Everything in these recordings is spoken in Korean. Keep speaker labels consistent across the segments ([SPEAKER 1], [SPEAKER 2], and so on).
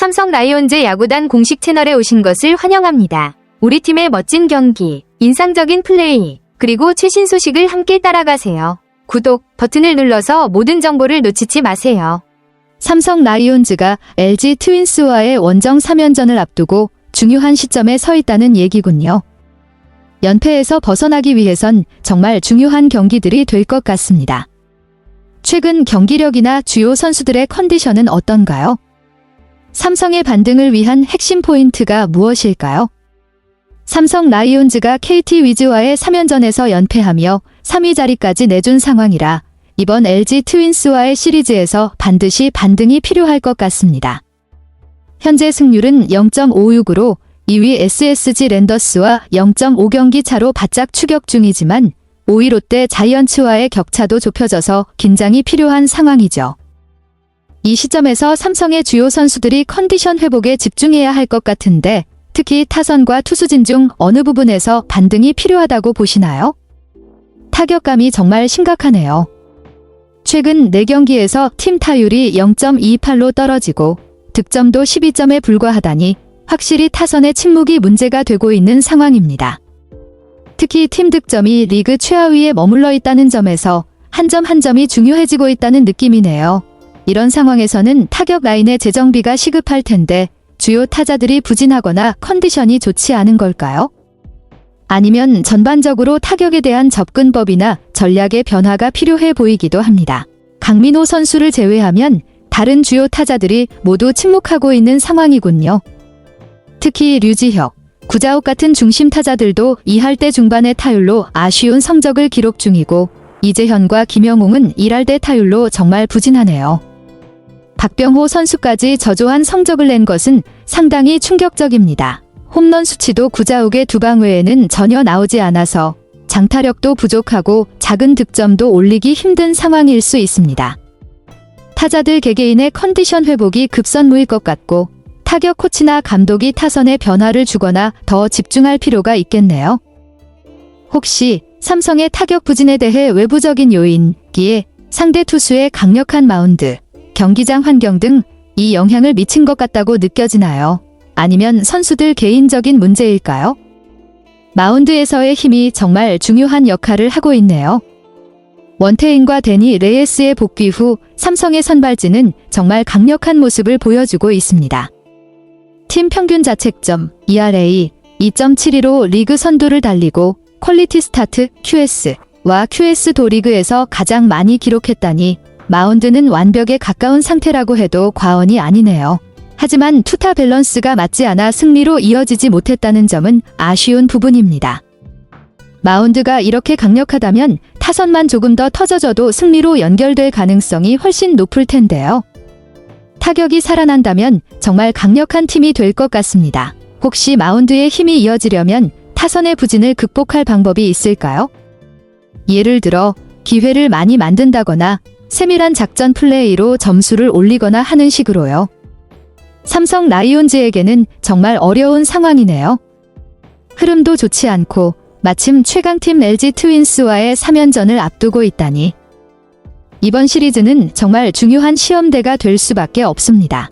[SPEAKER 1] 삼성 라이온즈 야구단 공식 채널에 오신 것을 환영합니다. 우리 팀의 멋진 경기, 인상적인 플레이, 그리고 최신 소식을 함께 따라가세요. 구독 버튼을 눌러서 모든 정보를 놓치지 마세요.
[SPEAKER 2] 삼성 라이온즈가 LG 트윈스와의 원정 3연전을 앞두고 중요한 시점에 서 있다는 얘기군요. 연패에서 벗어나기 위해선 정말 중요한 경기들이 될 것 같습니다. 최근 경기력이나 주요 선수들의 컨디션은 어떤가요? 삼성의 반등을 위한 핵심 포인트가 무엇일까요? 삼성 라이온즈가 KT 위즈와의 3연전에서 연패하며 3위 자리까지 내준 상황이라 이번 LG 트윈스와의 시리즈에서 반드시 반등이 필요할 것 같습니다. 현재 승률은 0.56으로 2위 SSG 랜더스와 0.5경기 차로 바짝 추격 중이지만 5위 롯데 자이언츠와의 격차도 좁혀져서 긴장이 필요한 상황이죠. 이 시점에서 삼성의 주요 선수들이 컨디션 회복에 집중해야 할 것 같은데 특히 타선과 투수진 중 어느 부분에서 반등이 필요하다고 보시나요? 타격감이 정말 심각하네요. 최근 4경기에서 팀 타율이 0.28로 떨어지고 득점도 12점에 불과하다니 확실히 타선의 침묵이 문제가 되고 있는 상황입니다. 특히 팀 득점이 리그 최하위에 머물러 있다는 점에서 한 점 한 점이 중요해지고 있다는 느낌이네요. 이런 상황에서는 타격 라인의 재정비가 시급할 텐데 주요 타자들이 부진하거나 컨디션이 좋지 않은 걸까요? 아니면 전반적으로 타격에 대한 접근법이나 전략의 변화가 필요해 보이기도 합니다. 강민호 선수를 제외하면 다른 주요 타자들이 모두 침묵하고 있는 상황이군요. 특히 류지혁, 구자욱 같은 중심 타자들도 2할대 중반의 타율로 아쉬운 성적을 기록 중이고 이재현과 김영웅은 1할대 타율로 정말 부진하네요. 박병호 선수까지 저조한 성적을 낸 것은 상당히 충격적입니다. 홈런 수치도 구자욱의 2방 외에는 전혀 나오지 않아서 장타력도 부족하고 작은 득점도 올리기 힘든 상황일 수 있습니다. 타자들 개개인의 컨디션 회복이 급선무일 것 같고 타격 코치나 감독이 타선에 변화를 주거나 더 집중할 필요가 있겠네요. 혹시 삼성의 타격 부진에 대해 외부적인 요인기에 상대 투수의 강력한 마운드, 경기장 환경 등 이 영향을 미친 것 같다고 느껴지나요? 아니면 선수들 개인적인 문제일까요? 마운드에서의 힘이 정말 중요한 역할을 하고 있네요. 원태인과 데니 레이스의 복귀 후 삼성의 선발진은 정말 강력한 모습을 보여주고 있습니다. 팀 평균 자책점 ERA 2.72로 리그 선두를 달리고 퀄리티 스타트 QS와 QS도 리그에서 가장 많이 기록했다니 마운드는 완벽에 가까운 상태라고 해도 과언이 아니네요. 하지만 투타 밸런스가 맞지 않아 승리로 이어지지 못했다는 점은 아쉬운 부분입니다. 마운드가 이렇게 강력하다면 타선만 조금 더 터져줘도 승리로 연결될 가능성이 훨씬 높을 텐데요. 타격이 살아난다면 정말 강력한 팀이 될 것 같습니다. 혹시 마운드의 힘이 이어지려면 타선의 부진을 극복할 방법이 있을까요? 예를 들어 기회를 많이 만든다거나 세밀한 작전 플레이로 점수를 올리거나 하는 식으로요. 삼성 라이온즈에게는 정말 어려운 상황이네요. 흐름도 좋지 않고 마침 최강팀 LG 트윈스와의 3연전을 앞두고 있다니 이번 시리즈는 정말 중요한 시험대가 될 수밖에 없습니다.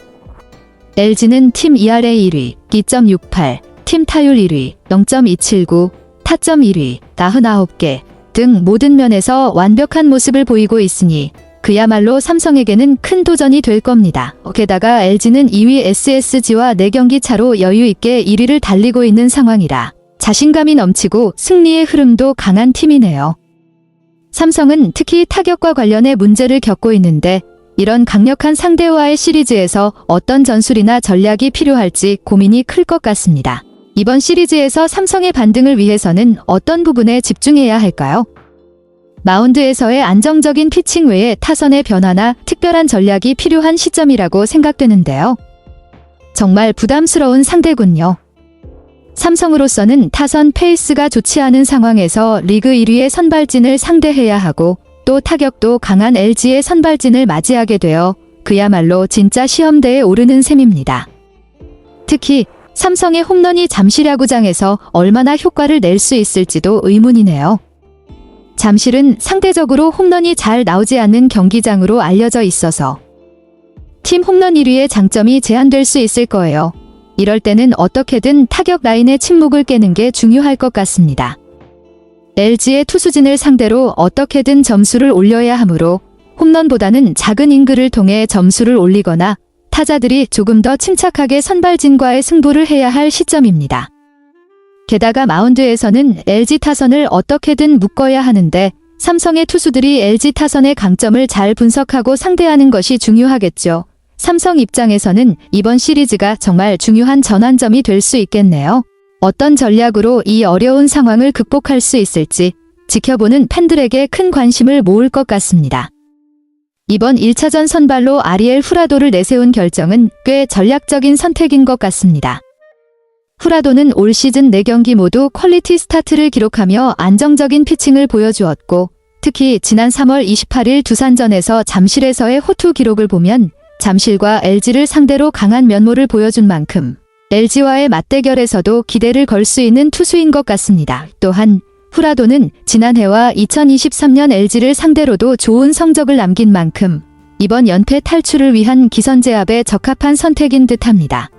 [SPEAKER 2] LG는 팀 ERA 1위, 2.68, 팀 타율 1위, 0.279, 타점 1위, 49개 등 모든 면에서 완벽한 모습을 보이고 있으니 그야말로 삼성에게는 큰 도전이 될 겁니다. 게다가 LG는 2위 SSG와 4경기 차로 여유있게 1위를 달리고 있는 상황이라 자신감이 넘치고 승리의 흐름도 강한 팀이네요. 삼성은 특히 타격과 관련해 문제를 겪고 있는데 이런 강력한 상대와의 시리즈에서 어떤 전술이나 전략이 필요할지 고민이 클 것 같습니다. 이번 시리즈에서 삼성의 반등을 위해서는 어떤 부분에 집중해야 할까요? 마운드에서의 안정적인 피칭 외에 타선의 변화나 특별한 전략이 필요한 시점이라고 생각되는데요. 정말 부담스러운 상대군요. 삼성으로서는 타선 페이스가 좋지 않은 상황에서 리그 1위의 선발진을 상대해야 하고 또 타격도 강한 LG의 선발진을 맞이하게 되어 그야말로 진짜 시험대에 오르는 셈입니다. 특히 삼성의 홈런이 잠실야구장에서 얼마나 효과를 낼 수 있을지도 의문이네요. 잠실은 상대적으로 홈런이 잘 나오지 않는 경기장으로 알려져 있어서 팀 홈런 1위의 장점이 제한될 수 있을 거예요. 이럴 때는 어떻게든 타격 라인의 침묵을 깨는 게 중요할 것 같습니다. LG의 투수진을 상대로 어떻게든 점수를 올려야 하므로 홈런보다는 작은 잉글을 통해 점수를 올리거나 타자들이 조금 더 침착하게 선발진과의 승부를 해야 할 시점입니다. 게다가 마운드에서는 LG 타선을 어떻게든 묶어야 하는데 삼성의 투수들이 LG 타선의 강점을 잘 분석하고 상대하는 것이 중요하겠죠. 삼성 입장에서는 이번 시리즈가 정말 중요한 전환점이 될 수 있겠네요. 어떤 전략으로 이 어려운 상황을 극복할 수 있을지 지켜보는 팬들에게 큰 관심을 모을 것 같습니다. 이번 1차전 선발로 아리엘 후라도를 내세운 결정은 꽤 전략적인 선택인 것 같습니다. 후라도는 올 시즌 4경기 모두 퀄리티 스타트를 기록하며 안정적인 피칭을 보여주었고 특히 지난 3월 28일 두산전에서 잠실에서의 호투 기록을 보면 잠실과 LG를 상대로 강한 면모를 보여준 만큼 LG와의 맞대결에서도 기대를 걸 수 있는 투수인 것 같습니다. 또한 후라도는 지난해와 2023년 LG를 상대로도 좋은 성적을 남긴 만큼 이번 연패 탈출을 위한 기선제압에 적합한 선택인 듯합니다.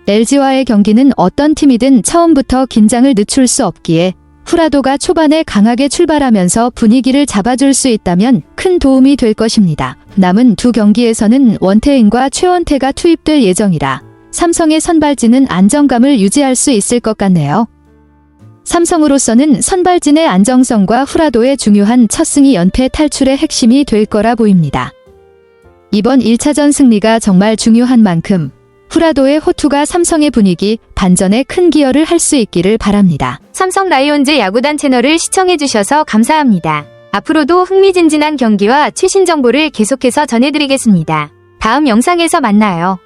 [SPEAKER 2] LG와의 경기는 어떤 팀이든 처음부터 긴장을 늦출 수 없기에 후라도가 초반에 강하게 출발하면서 분위기를 잡아줄 수 있다면 큰 도움이 될 것입니다. 남은 두 경기에서는 원태인과 최원태가 투입될 예정이라 삼성의 선발진은 안정감을 유지할 수 있을 것 같네요. 삼성으로서는 선발진의 안정성과 후라도의 중요한 첫 승이 연패 탈출의 핵심이 될 거라 보입니다. 이번 1차전 승리가 정말 중요한 만큼 후라도의 호투가 삼성의 분위기 반전에 큰 기여를 할 수 있기를 바랍니다.
[SPEAKER 1] 삼성 라이온즈 야구단 채널을 시청해주셔서 감사합니다. 앞으로도 흥미진진한 경기와 최신 정보를 계속해서 전해드리겠습니다. 다음 영상에서 만나요.